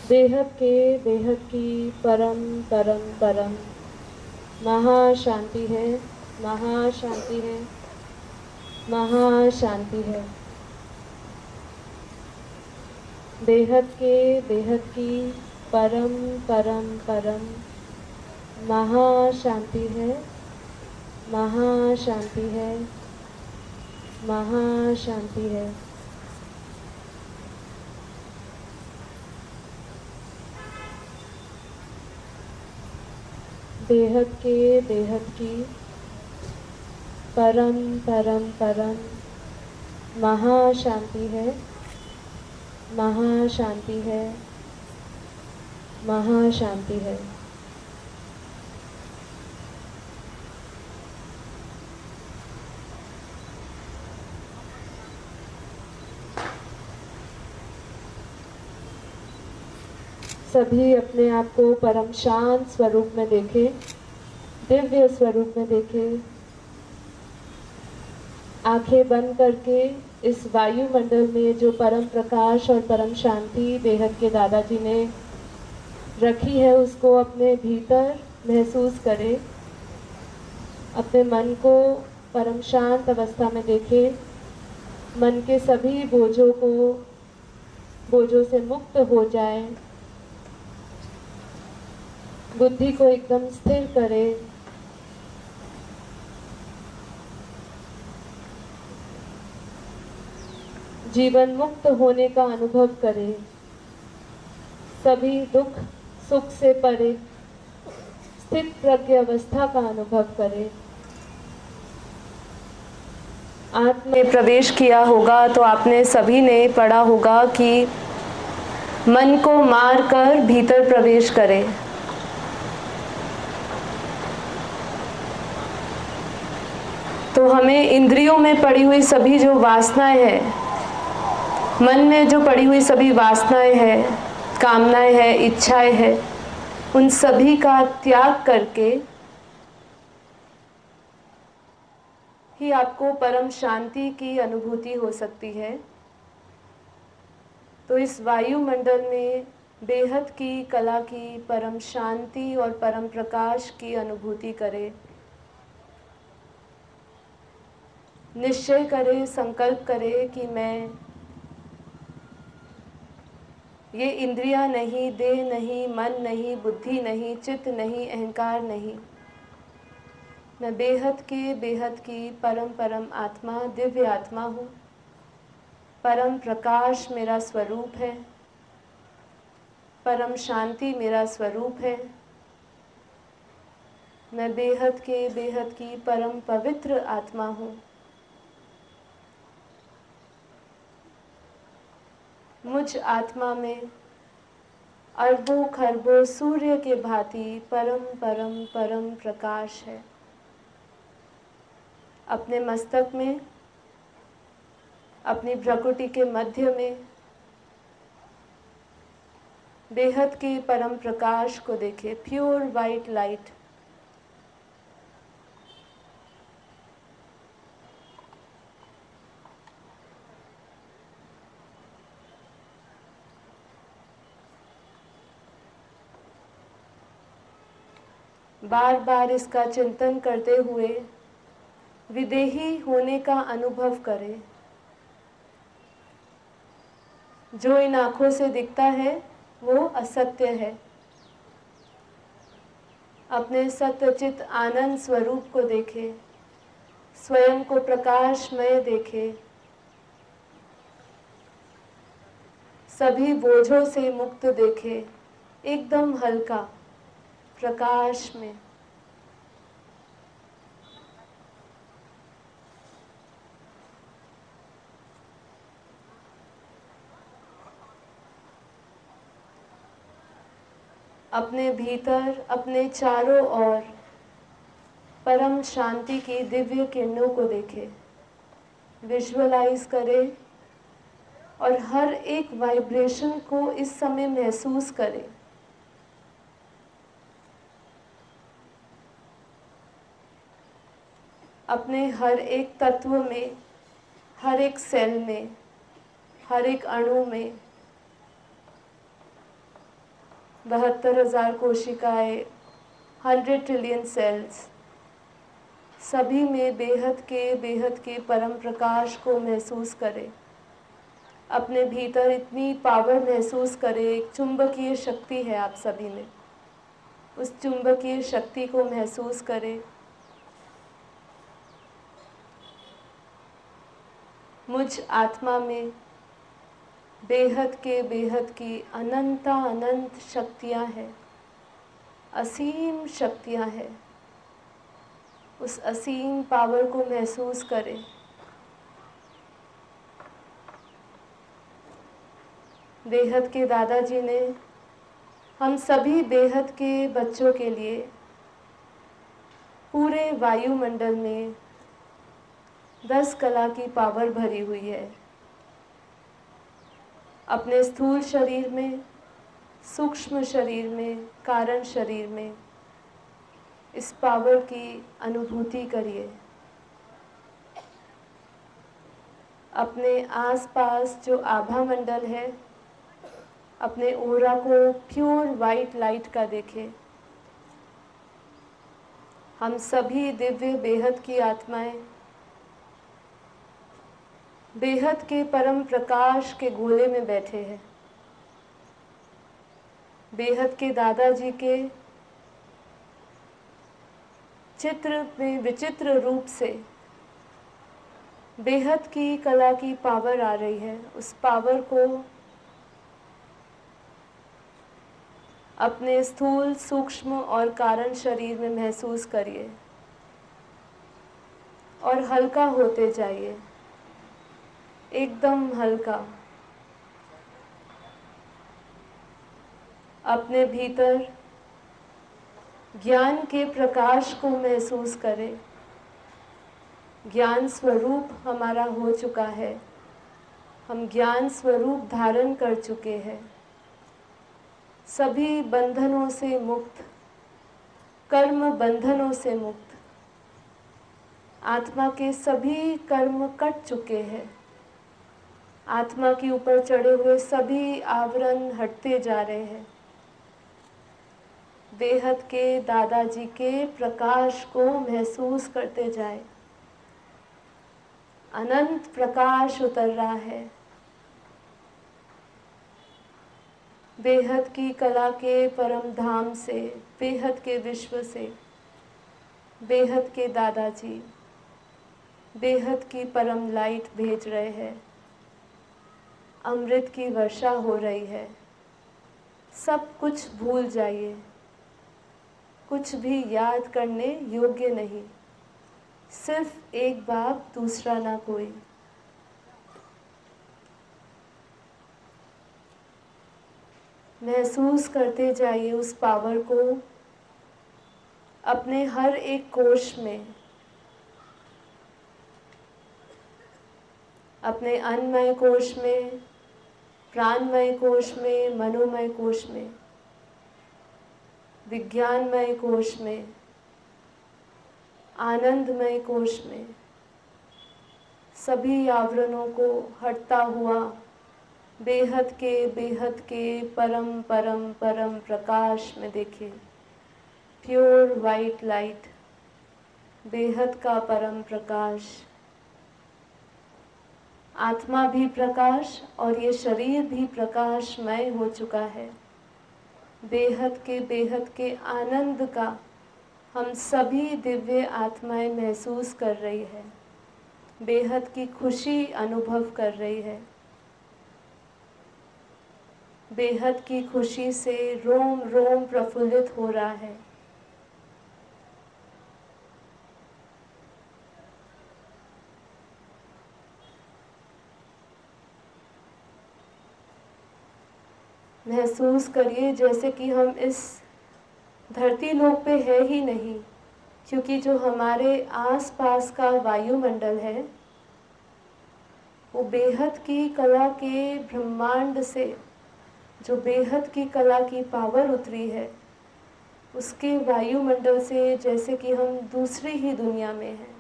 बेहद की परम परम परम महाशांति है, महाशांति है, महाशांति है। बेहद की परम परम परम महाशांति है, महाशांति है, महाशांति है। बेहद की परम परम परम महाशांति है, महाशांति है, महाशांति है। सभी अपने आप को परम शांत स्वरूप में देखें, दिव्य स्वरूप में देखें। आंखें बंद करके इस वायुमंडल में जो परम प्रकाश और परम शांति बेहद के दादाजी ने रखी है उसको अपने भीतर महसूस करें। अपने मन को परम शांत अवस्था में देखें। मन के सभी बोझों से मुक्त हो जाएं। बुद्धि को एकदम स्थिर करें। जीवन मुक्त होने का अनुभव करें। सभी दुख सुख से परे स्थित प्रज्ञ अवस्था का अनुभव करें। आत्मा में प्रवेश किया होगा तो आपने सभी ने पढ़ा होगा कि मन को मार कर भीतर प्रवेश करें। तो हमें इंद्रियों में पड़ी हुई सभी जो वासनाएं हैं, मन में जो पड़ी हुई सभी वासनाएं हैं, कामनाएं हैं, इच्छाएं हैं, उन सभी का त्याग करके ही आपको परम शांति की अनुभूति हो सकती है। तो इस वायुमंडल में बेहद की कला की परम शांति और परम प्रकाश की अनुभूति करें। निश्चय करें, संकल्प करें कि मैं ये इंद्रियां नहीं, देह नहीं, मन नहीं, बुद्धि नहीं, चित्त नहीं, अहंकार नहीं, मैं बेहद की परम परम आत्मा, दिव्य आत्मा हूँ। परम प्रकाश मेरा स्वरूप है, परम शांति मेरा स्वरूप है। मैं बेहद की परम पवित्र आत्मा हूँ। मुझ आत्मा में अरबों खरबों सूर्य के भांति परम परम परम प्रकाश है। अपने मस्तक में, अपनी भ्रकुटी के मध्य में बेहद के परम प्रकाश को देखें, प्योर वाइट लाइट। बार बार इसका चिंतन करते हुए विदेही होने का अनुभव करें। जो इन आँखों से दिखता है वो असत्य है। अपने सत्यचित आनंद स्वरूप को देखें, स्वयं को प्रकाशमय देखें, सभी बोझों से मुक्त देखें, एकदम हल्का प्रकाश में। अपने भीतर, अपने चारों ओर परम शांति की दिव्य किरणों को देखें, विजुअलाइज करें और हर एक वाइब्रेशन को इस समय महसूस करें। अपने हर एक तत्व में, हर एक सेल में, हर एक अणु में 72,000 कोशिकाएं, 100 ट्रिलियन सेल्स, सभी में बेहद के परम प्रकाश को महसूस करें। अपने भीतर इतनी पावर महसूस करें। एक चुंबकीय शक्ति है आप सभी में, उस चुंबकीय शक्ति को महसूस करें। मुझ आत्मा में बेहद की अनंत शक्तियाँ हैं, असीम शक्तियाँ हैं। उस असीम पावर को महसूस करें। बेहद के दादाजी ने हम सभी बेहद के बच्चों के लिए पूरे वायुमंडल में 10 कला की पावर भरी हुई है। अपने स्थूल शरीर में, सूक्ष्म शरीर में, कारण शरीर में इस पावर की अनुभूति करिए। अपने आसपास जो आभा मंडल है, अपने ओरा को प्योर वाइट लाइट का देखें। हम सभी दिव्य बेहद की आत्माएं बेहद के परम प्रकाश के गोले में बैठे हैं। बेहद के दादाजी के चित्र में विचित्र रूप से बेहद की कला की पावर आ रही है। उस पावर को अपने स्थूल, सूक्ष्म और कारण शरीर में महसूस करिए और हल्का होते जाइए, एकदम हल्का। अपने भीतर ज्ञान के प्रकाश को महसूस करें। ज्ञान स्वरूप हमारा हो चुका है, हम ज्ञान स्वरूप धारण कर चुके हैं। सभी बंधनों से मुक्त, कर्म बंधनों से मुक्त। आत्मा के सभी कर्म कट चुके हैं। आत्मा के ऊपर चढ़े हुए सभी आवरण हटते जा रहे हैं। बेहद के दादाजी के प्रकाश को महसूस करते जाए। अनंत प्रकाश उतर रहा है। बेहद की कला के परम धाम से, बेहद के विश्व से, बेहद के दादाजी बेहद की परम लाइट भेज रहे हैं। अमृत की वर्षा हो रही है। सब कुछ भूल जाइए, कुछ भी याद करने योग्य नहीं। सिर्फ एक बाप, दूसरा ना कोई। महसूस करते जाइए उस पावर को अपने हर एक कोश में, अपने अन्नमय कोश में, प्राणमय कोश में, मनोमय कोश में, विज्ञानमय कोश में, आनंदमय कोश में। सभी आवरणों को हटता हुआ बेहद के परम परम परम प्रकाश में देखिए। प्योर वाइट लाइट, बेहद का परम प्रकाश। आत्मा भी प्रकाश और ये शरीर भी प्रकाशमय हो चुका है। बेहद के आनंद का हम सभी दिव्य आत्माएं महसूस कर रही है। बेहद की खुशी अनुभव कर रही है। बेहद की खुशी से रोम रोम प्रफुल्लित हो रहा है। महसूस करिए जैसे कि हम इस धरती लोक पे है ही नहीं, क्योंकि जो हमारे आसपास का वायुमंडल है वो बेहद की कला के ब्रह्मांड से, जो बेहद की कला की पावर उतरी है उसके वायुमंडल से जैसे कि हम दूसरी ही दुनिया में हैं।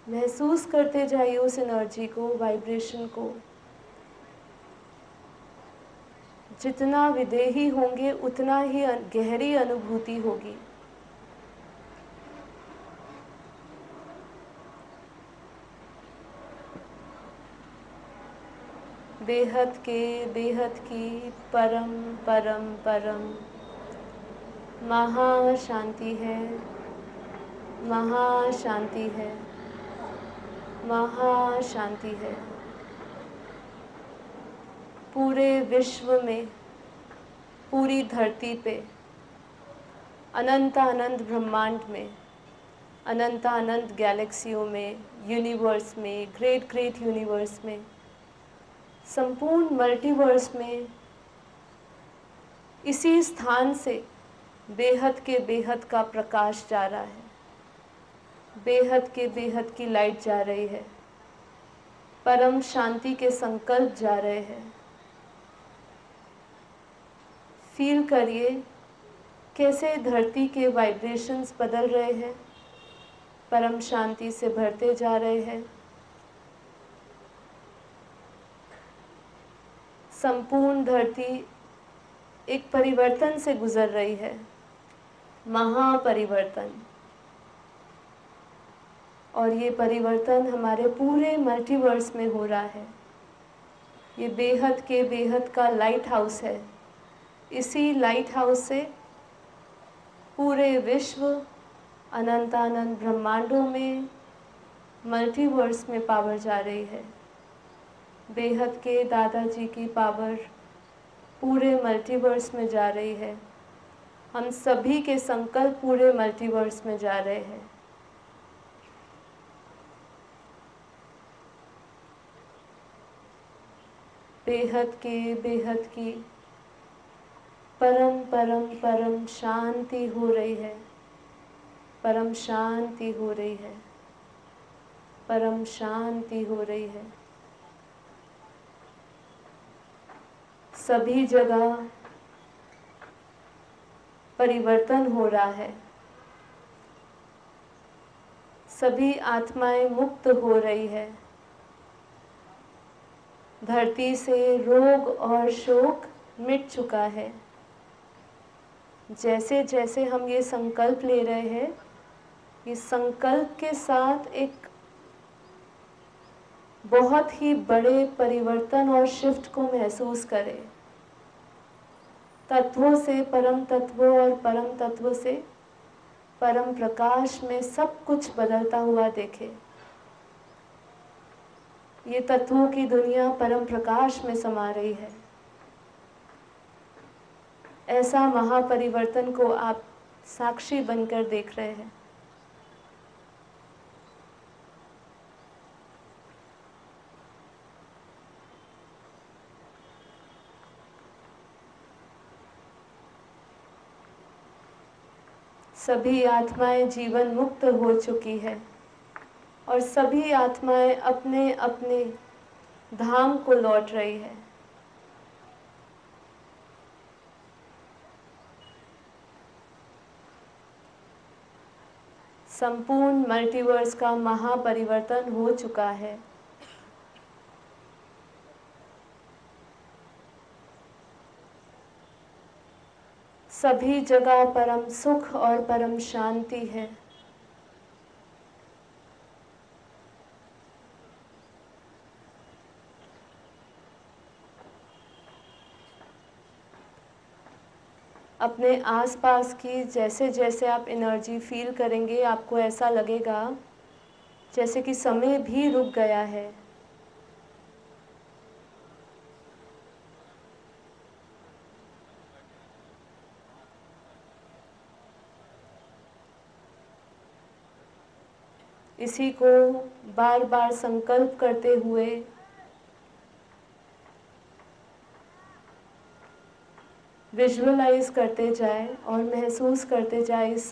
महसूस करते जाइए उस एनर्जी को, वाइब्रेशन को। जितना विदेही होंगे उतना ही गहरी अनुभूति होगी। बेहद के बेहद की परम परम परम महाशांति है, महाशांति है, महाशांति है। पूरे विश्व में, पूरी धरती पे, अनंत अनंत ब्रह्मांड में, अनंत अनंत गैलेक्सियों में, यूनिवर्स में, ग्रेट ग्रेट यूनिवर्स में, संपूर्ण मल्टीवर्स में, इसी स्थान से बेहद के बेहद का प्रकाश जा रहा है, बेहद के बेहद की लाइट जा रही है, परम शांति के संकल्प जा रहे हैं। फील करिए कैसे धरती के वाइब्रेशंस बदल रहे हैं, परम शांति से भरते जा रहे हैं। संपूर्ण धरती एक परिवर्तन से गुजर रही है, महापरिवर्तन। और ये परिवर्तन हमारे पूरे मल्टीवर्स में हो रहा है। ये बेहद के बेहद का लाइट हाउस है। इसी लाइट हाउस से पूरे विश्व, अनंत अनंत ब्रह्मांडों में, मल्टीवर्स में पावर जा रही है। बेहद के दादाजी की पावर पूरे मल्टीवर्स में जा रही है। हम सभी के संकल्प पूरे मल्टीवर्स में जा रहे हैं। बेहद के बेहद की परम परम परम शांति हो रही है, परम शांति हो रही है, परम शांति हो रही है। सभी जगह परिवर्तन हो रहा है, सभी आत्माएं मुक्त हो रही है। धरती से रोग और शोक मिट चुका है। जैसे जैसे हम ये संकल्प ले रहे हैं, इस संकल्प के साथ एक बहुत ही बड़े परिवर्तन और शिफ्ट को महसूस करें। तत्वों से परम तत्वों और परम तत्व से परम प्रकाश में सब कुछ बदलता हुआ देखें। ये तत्वों की दुनिया परम प्रकाश में समा रही है। ऐसा महापरिवर्तन को आप साक्षी बनकर देख रहे हैं। सभी आत्माएं जीवन मुक्त हो चुकी है और सभी आत्माएं अपने अपने धाम को लौट रही है। संपूर्ण मल्टीवर्स का महापरिवर्तन हो चुका है। सभी जगह परम सुख और परम शांति है। अपने आसपास की जैसे जैसे आप एनर्जी फील करेंगे, आपको ऐसा लगेगा जैसे कि समय भी रुक गया है। इसी को बार बार संकल्प करते हुए विजुअलाइज करते जाए और महसूस करते जाए इस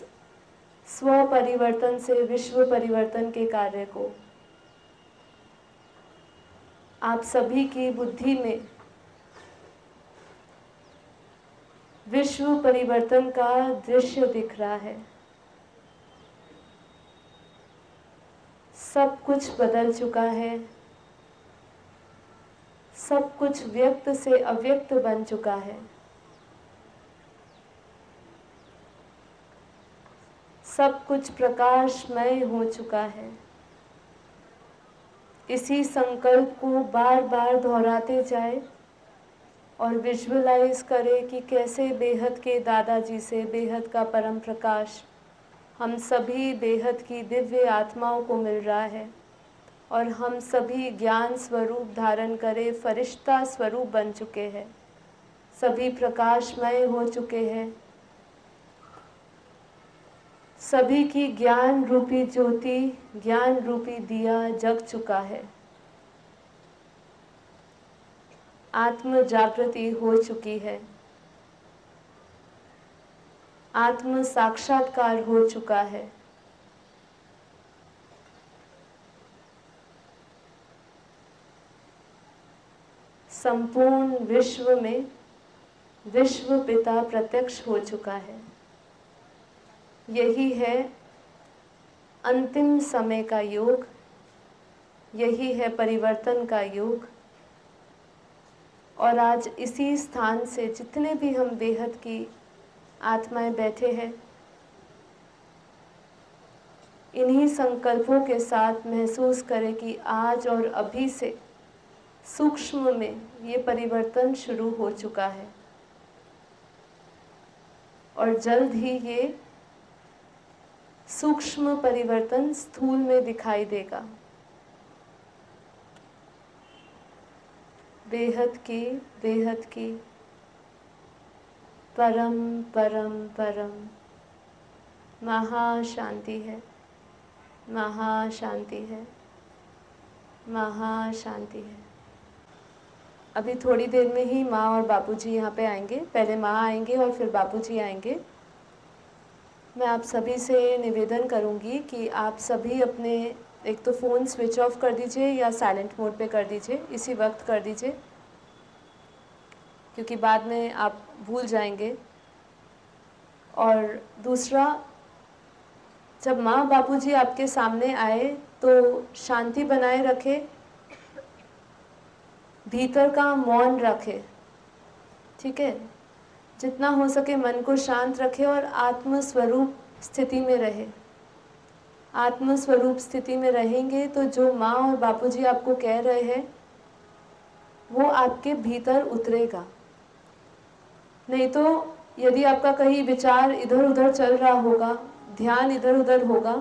स्व परिवर्तन से विश्व परिवर्तन के कार्य को। आप सभी की बुद्धि में विश्व परिवर्तन का दृश्य दिख रहा है। सब कुछ बदल चुका है, सब कुछ व्यक्त से अव्यक्त बन चुका है। सब कुछ प्रकाशमय हो चुका है। इसी संकल्प को बार बार दोहराते जाए और विजुअलाइज करें कि कैसे बेहद के दादाजी से बेहद का परम प्रकाश हम सभी बेहद की दिव्य आत्माओं को मिल रहा है और हम सभी ज्ञान स्वरूप धारण करे फरिश्ता स्वरूप बन चुके हैं, सभी प्रकाशमय हो चुके हैं, सभी की ज्ञान रूपी ज्योति, ज्ञान रूपी दिया जग चुका है। आत्म जागृति हो चुकी है, आत्म साक्षात्कार हो चुका है। संपूर्ण विश्व में विश्व पिता प्रत्यक्ष हो चुका है। यही है अंतिम समय का योग, यही है परिवर्तन का योग। और आज इसी स्थान से जितने भी हम बेहद की आत्माएं बैठे हैं, इन्हीं संकल्पों के साथ महसूस करें कि आज और अभी से सूक्ष्म में ये परिवर्तन शुरू हो चुका है और जल्द ही ये सूक्ष्म परिवर्तन स्थूल में दिखाई देगा। बेहद की परम परम परम महाशांति है, महाशांति है, महाशांति है। अभी थोड़ी देर में ही माँ और बापूजी यहाँ पे आएंगे। पहले माँ आएंगे और फिर बापूजी आएंगे। मैं आप सभी से निवेदन करूँगी कि आप सभी अपने एक तो फ़ोन स्विच ऑफ कर दीजिए या साइलेंट मोड पे कर दीजिए, इसी वक्त कर दीजिए, क्योंकि बाद में आप भूल जाएंगे। और दूसरा, जब माँ बापूजी आपके सामने आए तो शांति बनाए रखे, भीतर का मौन रखे, ठीक है। जितना हो सके मन को शांत रखे और आत्म स्वरूप स्थिति में रहे। आत्म स्वरूप स्थिति में रहेंगे तो जो माँ और बापूजी आपको कह रहे हैं वो आपके भीतर उतरेगा। नहीं तो यदि आपका कहीं विचार इधर उधर चल रहा होगा, ध्यान इधर उधर होगा,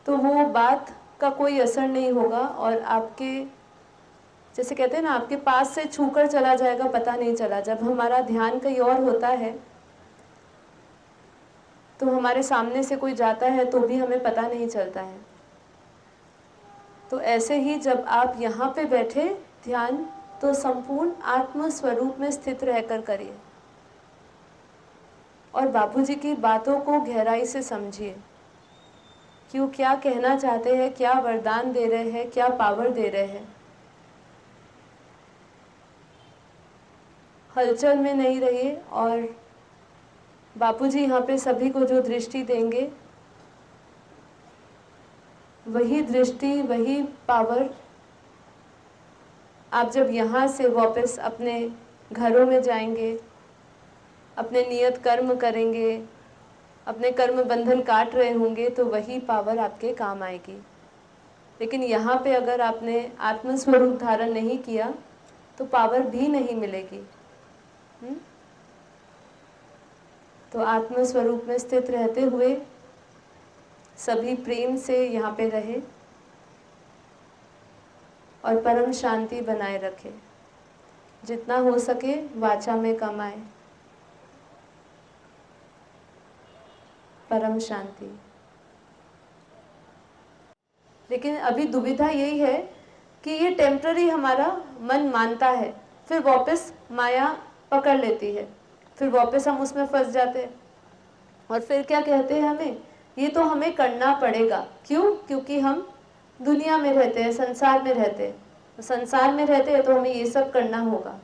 तो वो बात का कोई असर नहीं होगा और आपके, जैसे कहते हैं ना, आपके पास से छूकर चला जाएगा, पता नहीं चला। जब हमारा ध्यान कहीं और होता है तो हमारे सामने से कोई जाता है तो भी हमें पता नहीं चलता है। तो ऐसे ही जब आप यहाँ पे बैठे ध्यान, तो संपूर्ण आत्म स्वरूप में स्थित रहकर करिए और बापूजी की बातों को गहराई से समझिए कि वो क्या कहना चाहते हैं, क्या वरदान दे रहे हैं, क्या पावर दे रहे हैं। हलचल में नहीं रहिए और बापूजी यहाँ पे सभी को जो दृष्टि देंगे, वही दृष्टि, वही पावर आप जब यहाँ से वापस अपने घरों में जाएंगे, अपने नियत कर्म करेंगे, अपने कर्म बंधन काट रहे होंगे, तो वही पावर आपके काम आएगी। लेकिन यहाँ पे अगर आपने आत्मस्वरूप धारण नहीं किया तो पावर भी नहीं मिलेगी। तो आत्म स्वरूप में स्थित रहते हुए सभी प्रेम से यहाँ पे रहे और परम शांति बनाए रखे। जितना हो सके वाचा में कमाए परम शांति। लेकिन अभी दुविधा यही है कि ये टेम्पररी हमारा मन मानता है, फिर वापस माया पकड़ लेती है, फिर वापस हम उसमें फंस जाते हैं और फिर क्या कहते हैं हमें, ये तो हमें करना पड़ेगा। क्यों? क्योंकि हम दुनिया में रहते हैं, संसार में रहते हैं। संसार में रहते हैं तो हमें ये सब करना होगा।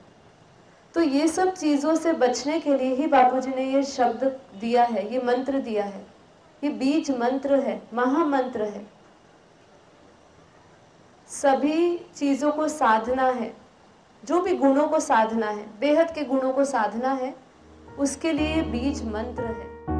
तो ये सब चीज़ों से बचने के लिए ही बापूजी ने ये शब्द दिया है, ये मंत्र दिया है। ये बीज मंत्र है, महामंत्र है। सभी चीज़ों को साधना है, जो भी गुणों को साधना है, बेहद के गुणों को साधना है, उसके लिए बीज मंत्र है।